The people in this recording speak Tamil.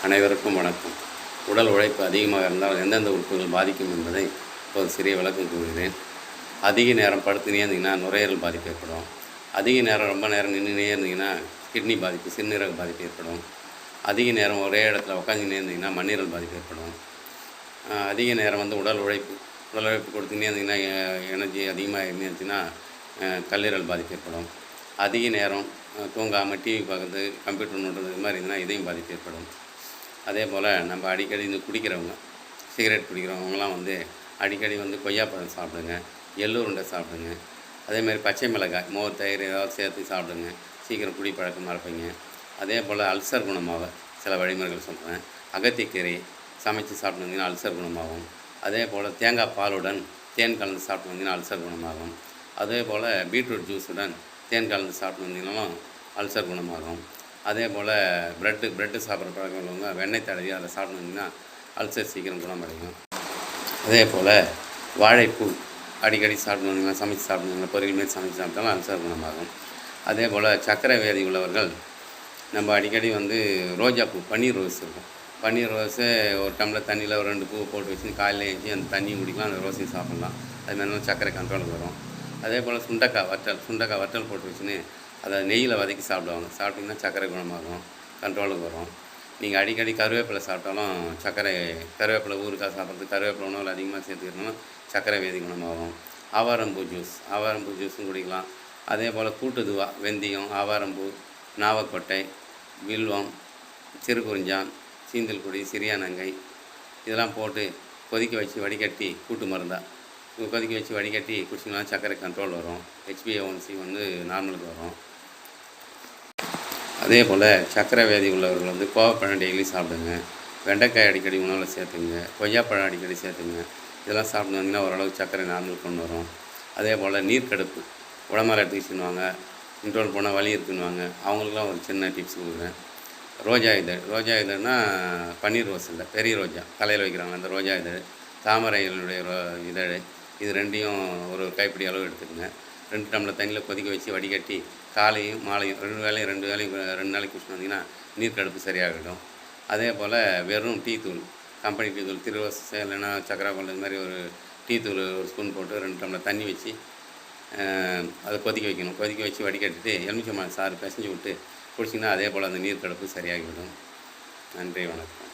அனைவருக்கும் வணக்கம். உடல் உழைப்பு அதிகமாக இருந்தால் எந்தெந்த உறுப்புகள் பாதிக்கும் என்பதை இப்போது சிறிய விளக்கம் கூறுகிறேன். அதிக நேரம் படுத்துனே இருந்தீங்கன்னா நுரையீரல் பாதிப்பு ஏற்படும். அதிக நேரம் ரொம்ப நேரம் நின்றுனே இருந்தீங்கன்னா கிட்னி பாதிப்பு, சிறுநீரக பாதிப்பு ஏற்படும். அதிக நேரம் ஒரே இடத்துல உட்காந்துனே இருந்தீங்கன்னா மண்ணீரல் பாதிப்பு ஏற்படும். அதிக நேரம் உடல் உழைப்பு கொடுத்துனே இருந்தீங்கன்னா எனர்ஜி அதிகமாக இருந்துச்சுன்னா கல்லீரல் பாதிப்பு ஏற்படும். அதிக நேரம் தூங்காமல் டிவி பார்க்குறது, கம்ப்யூட்டர் நோண்டுறது இது மாதிரி இருந்ததுன்னா இதையும் பாதிப்பு ஏற்படும். அதே போல் நம்ம அடிக்கடி இந்த குடிக்கிறவங்க, சிகரெட் குடிக்கிறவங்கலாம் அடிக்கடி கொய்யாப்பழம் சாப்பிடுங்க, எள்ளு உருண்டை சாப்பிடுங்க. அதேமாதிரி பச்சை மிளகாய், மோர், தயிர் ஏதாவது சேர்த்து சாப்பிடுங்க. சீக்கிரம் குடிப்பழக்கமாக இருப்பீங்க. அதே போல் அல்சர் குணமாக சில வழிமுறைகள் சொல்கிறேன். அகத்திக்கீரை சமைச்சு சாப்பிட்டு வந்தீங்கன்னா அல்சர் குணமாகும். அதே போல் தேங்காய் பாலுடன் தேன் கலந்து சாப்பிட்டு வந்தீங்கன்னா அல்சர் குணமாகும். அதே போல் பீட்ரூட் ஜூஸுடன் தேன் கலந்து சாப்பிட்டு வந்தீங்கன்னாலும் அல்சர் குணமாகும். அதே போல் ப்ரெட்டு சாப்பிட்ற பழக்கம் உள்ளவங்க வெண்ணெய் தடவி அதை சாப்பிட்டு வந்தீங்கன்னா அல்சர் சீக்கிரம் குணமடையும். அதே போல் வாழைப்பூ அடிக்கடி சாப்பிட்டு வந்தீங்கன்னா, சமைச்சு சாப்பிட்டு வந்தீங்கன்னா, பொரியல் மாரி சமைச்சு சாப்பிட்டாலும் அல்சர் குணமாகும். அதே போல் சர்க்கரை வியாதி உள்ளவர்கள் நம்ம அடிக்கடி ரோஜாப்பூ, பன்னீர் ரோஸ் இருக்கும். பன்னீர் ரோஸை ஒரு டம்ளர் தண்ணியில் ஒரு 2 பூ போட்டு வச்சு காலையில் எழுந்ச்சி அந்த தண்ணியும் குடிக்கலாம், அந்த ரோஸையும் சாப்பிட்லாம். அதுமாதிரி சர்க்கரை கண்ட்ரோலுக்கு வரும். அதே போல் சுண்டைக்காய் வற்றல் போட்டு வச்சுன்னு அதை நெய்யில் வதக்கி சாப்பிடுவாங்க. சாப்பிட்டிங்கன்னா சர்க்கரை குணமாகும், கண்ட்ரோலுக்கு வரும். நீங்கள் அடிக்கடி கருவேப்பிலை சாப்பிட்டாலும் கருவேப்பிலை ஊறுகாய் சாப்பிட்றது, கருவேப்பிலை உணவில் அதிகமாக சேர்த்துக்கணும், சர்க்கரை வியாதி குணமாகும். ஆவாரம்பூ ஜூஸும் குடிக்கலாம். அதே போல் கூட்டுதுவா, வெந்தயம், ஆவாரம்பூ, நாவக்கொட்டை, வில்வம், சிறுகுறிஞ்சான், சீந்தல்குடி, சிறியானங்கை இதெல்லாம் போட்டு கொதிக்க வச்சு வடிகட்டி கூட்டு மருந்தாக கொதிக்க வச்சு வடிகட்டி குடிச்சிங்கன்னா சர்க்கரை கண்ட்ரோல் வரும். HbA1c நார்மலுக்கு வரும். அதே போல் சர்க்கரை வியாதி உள்ளவர்கள் கோவப்பழம் டெய்லி சாப்பிடுங்க. வெண்டைக்காய் அடிக்கடி உணவில் சேர்த்துங்க. கொய்யாப்பழம் அடிக்கடி சேர்த்துங்க. இதெல்லாம் சாப்பிட்டு வந்தீங்கன்னா ஓரளவுக்கு சர்க்கரை நார்மல் கொண்டு வரும். அதே போல் நீர்க்கடுப்பு உடம்புல எடுத்துக்கிச்சுன்னுவாங்க, இன்ட்ரோல் போனால் வலி இருக்குன்னுவாங்க. அவங்களுக்குலாம் ஒரு சின்ன டிப்ஸ் கொடுக்குறேன். ரோஜா இதழ்னால் பன்னீர் ரோஸ் இல்லை, பெரிய ரோஜா தலையில் வைக்கிறாங்க அந்த ரோஜா இதழ், தாமரைகளுடைய இதழ், இது ரெண்டையும் ஒரு கைப்பிடி அளவு எடுத்துக்கோங்க. 2 டம்ளர் தண்ணியில் கொதிக்க வச்சு வடிகட்டி காலையும் மாலையும் 2 நாளைக்கு குடிச்சு வந்தீங்கன்னா நீர்க்கடுப்பு சரியாகிடும். அதே போல் வெறும் டீத்தூள், கம்பெனி டீத்தூள், திருவச இல்லைன்னா சக்கரை கொண்டு இந்த மாதிரி ஒரு டீத்தூள் ஒரு ஸ்பூன் போட்டு 2 டம்ளர் தண்ணி வச்சு அதை கொதிக்க வைக்கணும். கொதிக்க வச்சு வடிகட்டிட்டு எலுமிச்சம்பழம் சாறு பிசைஞ்சு விட்டு குடிச்சிங்கன்னா அதே போல் அந்த நீர்க்கடுப்பு சரியாகிவிடும். நன்றி, வணக்கம்.